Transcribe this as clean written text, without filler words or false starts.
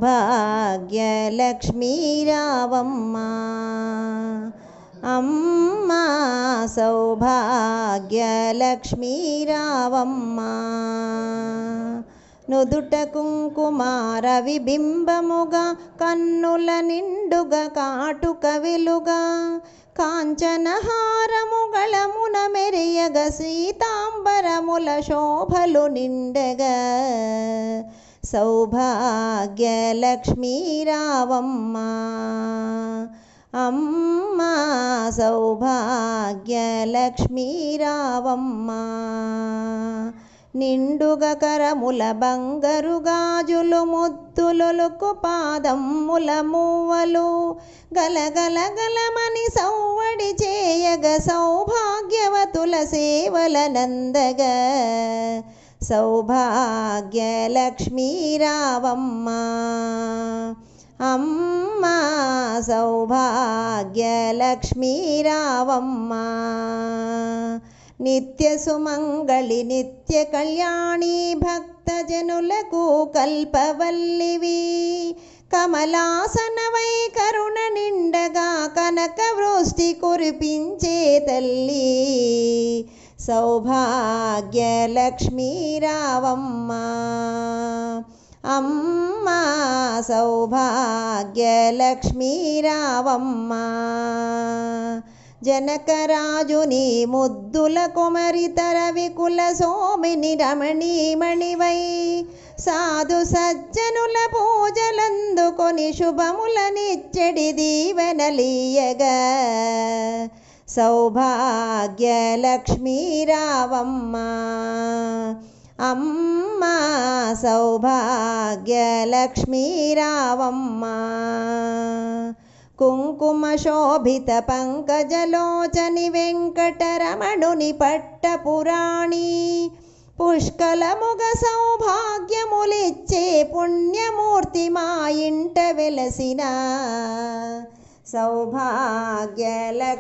సౌభాగ్యలక్ష్మీ రావమ్మ అమ్మా సౌభాగ్యలక్ష్మీ రావమ్మ. నుదుట కుంకుమార విబింబముగా కన్నుల నిండుగా కాటుక వెలుగా కాంచనహారము గళమున మెరియగ సీతాంబరముల శోభలు నిండగా సౌభాగ్యలక్ష్మీ రావమ్మ అమ్మా సౌభాగ్యలక్ష్మీ రావమ్మ. నిండుగా కరముల బంగారు గాజులు ముద్దులొలుకు పాదమ్ముల మూవలు గలగల గలమని సౌవడి చేయగ సౌభాగ్యవతుల సేవల నందగా సౌభాగ్యలక్ష్మీ రావమ్మ అమ్మా సౌభాగ్యలక్ష్మీ రావమ్మ. నిత్య సుమంగళి నిత్య కళ్యాణి భక్తజనులకు కల్పవల్లివి కమలాసనవై కరుణ నిండగా కనక వృష్టి కురిపించే తల్లి సౌభాగ్యలక్ష్మీ రావమ్మ అమ్మా సౌభాగ్యలక్ష్మీ రావమ్మ. జనకరాజుని ముద్దుల కుమరితర వికుల సోమిని రమణీమణివై సాధు సజ్జనుల పూజలందుకొని శుభములనిచ్చడి దీవెనలీయగా సౌభాగ్యలక్ష్మీ రావమ్మ అమ్మా సౌభాగ్యలక్ష్మీ రావమ్మ. కుంకుమ శోభిత పంకజలోచని వెంకటరమణుని పట్టపురాణి పుష్కలముగ సౌభాగ్యములిచ్చే పుణ్యమూర్తి మా ఇంట వెలసిన సౌభాగ్యలక్ష్మి